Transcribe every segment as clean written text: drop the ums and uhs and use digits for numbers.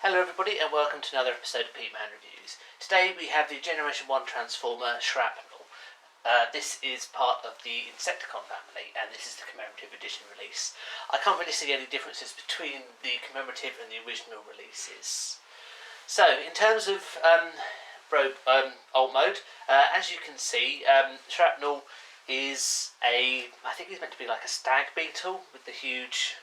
Hello everybody and welcome to another episode of Peteman Reviews. Today we have the Generation 1 Transformer Shrapnel. This is part of the Insecticon family and this is the commemorative edition release. I can't really see any differences between the commemorative and the original releases. So in terms of alt mode, as you can see, Shrapnel is I think he's meant to be like a stag beetle with the huge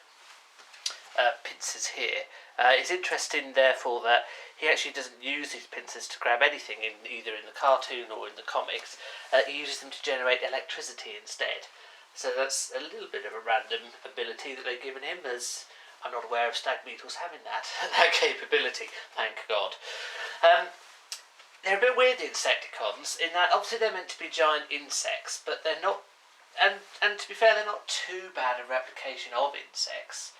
pincers here. It's interesting therefore that he actually doesn't use these pincers to grab anything either in the cartoon or in the comics. He uses them to generate electricity instead. So that's a little bit of a random ability that they've given him, as I'm not aware of stag beetles having that capability, thank God. They're a bit weird, the Insecticons, in that obviously they're meant to be giant insects, but they're not, and to be fair, they're not too bad a replication of insects.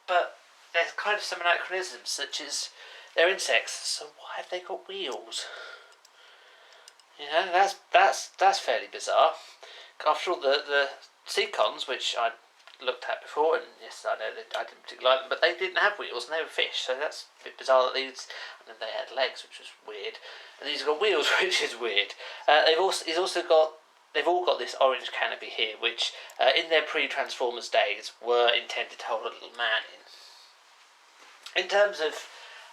But there's kind of some anachronisms, such as they're insects, so why have they got wheels? You know, that's fairly bizarre. After all, the Secons, which I looked at before, and yes, I know that I didn't particularly like them, but they didn't have wheels and they were fish, so that's a bit bizarre that these, and then they had legs, which was weird, and these have got wheels, which is weird. They've all got this orange canopy here, which in their pre-Transformers days were intended to hold a little man in. In terms of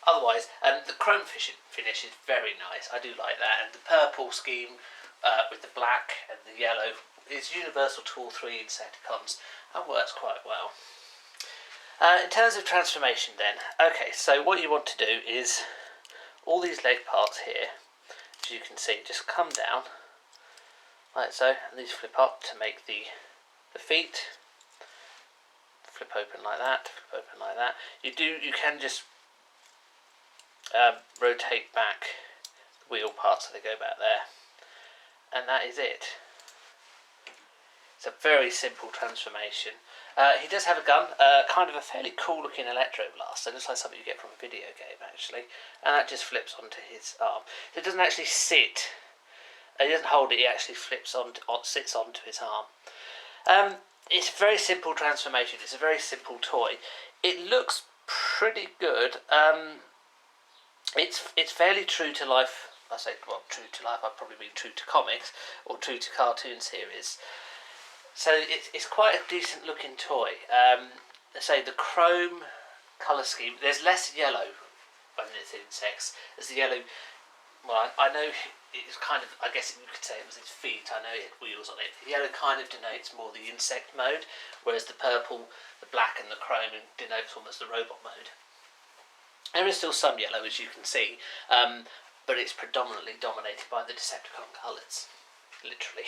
otherwise, the chrome finish is very nice. I do like that, and the purple scheme with the black and the yellow is universal to all three Insecticons and works quite well. In terms of transformation then, okay, so what you want to do is all these leg parts here, as you can see, just come down like so, and these flip up to make the feet flip open like that, flip open like that. You can just rotate back the wheel parts so they go back there, and that is it. It's a very simple transformation. He does have a gun, kind of a fairly cool looking electro blaster. It looks like something you get from a video game actually, and that just flips onto his arm. So it doesn't actually sit. He doesn't hold it. He actually sits onto his arm. It's a very simple transformation. It's a very simple toy. It looks pretty good. It's fairly true to life. I say, well, true to life. I'd probably mean true to comics or true to cartoon series. So it's quite a decent looking toy. Say the chrome colour scheme. There's less yellow when it's insects. There's the yellow. Well, I know it's kind of, I guess you could say it was its feet. I know it had wheels on it. The yellow kind of denotes more the insect mode, whereas the purple, the black and the chrome denotes almost the robot mode. There is still some yellow, as you can see, but it's predominantly dominated by the Decepticon colours, literally.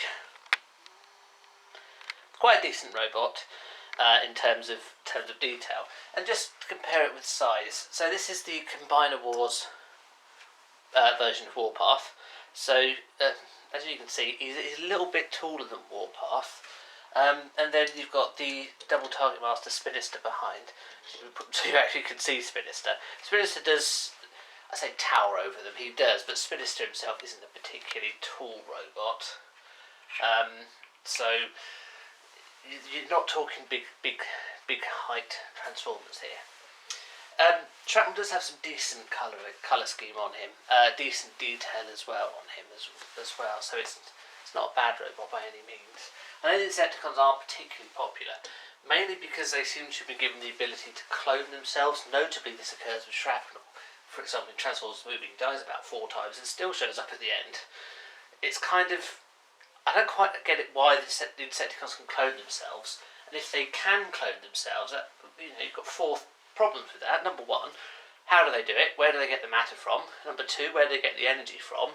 Quite a decent robot in terms of detail. And just to compare it with size, so this is the Combiner Wars version of Warpath. So as you can see, he's a little bit taller than Warpath, and then you've got the double target master Spinister behind, so you actually can see Spinister. Spinister does, I say tower over them, he does, but Spinister himself isn't a particularly tall robot, so you're not talking big height Transformers here. Shrapnel does have some decent colour scheme on him, decent detail as well on him as well, so it's not a bad robot by any means. I know the Insecticons aren't particularly popular, mainly because they seem to have been given the ability to clone themselves. Notably, this occurs with Shrapnel. For example, in Transformers the movie, he dies about 4 times and still shows up at the end. It's kind of, I don't quite get it why the Insecticons can clone themselves, and if they can clone themselves, you've got 4 problems with that. Number 1, how do they do it? Where do they get the matter from? Number 2, where do they get the energy from?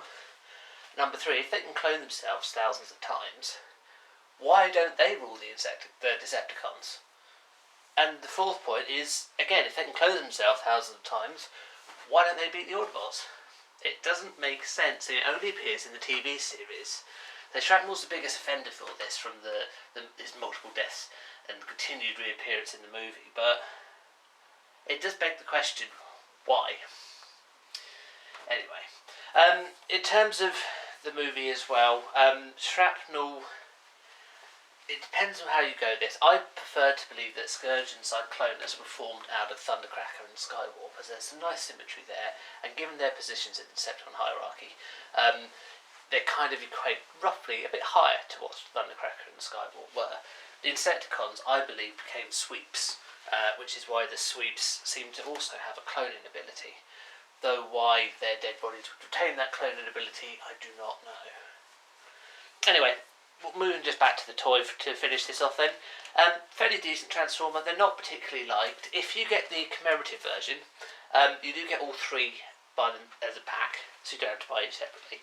Number 3, if they can clone themselves thousands of times, why don't they rule the Decepticons? And the 4th point is, again, if they can clone themselves thousands of times, why don't they beat the Autobots? It doesn't make sense, and it only appears in the TV series. So Shrapnel's the biggest offender for this, from his multiple deaths and continued reappearance in the movie, but it does beg the question, why? Anyway, in terms of the movie as well, Shrapnel it depends on how you go this. I prefer to believe that Scourge and Cyclonus were formed out of Thundercracker and Skywarp, as there's some nice symmetry there, and given their positions in the Decepticon hierarchy, they kind of equate roughly a bit higher to what Thundercracker and Skywarp were. The Insecticons, I believe, became sweeps, which is why the sweeps seem to also have a cloning ability. Though why their dead bodies would retain that cloning ability, I do not know. Anyway, moving just back to the toy to finish this off then. Fairly decent Transformer. They're not particularly liked. If you get the commemorative version, you do get all three by them as a pack, so you don't have to buy each separately.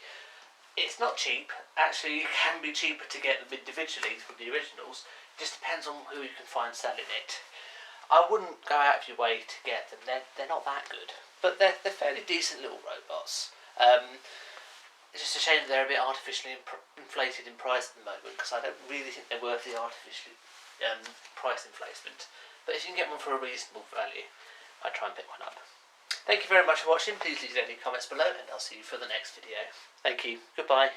It's not cheap. Actually, it can be cheaper to get them individually from the originals. It just depends on who you can find selling it. I wouldn't go out of your way to get them. They're not that good, but they're fairly decent little robots. It's just a shame that they're a bit artificially inflated in price at the moment, because I don't really think they're worth the artificial price inflation. But if you can get one for a reasonable value, I'd try and pick one up. Thank you very much for watching. Please leave any comments below, and I'll see you for the next video. Thank you. Goodbye.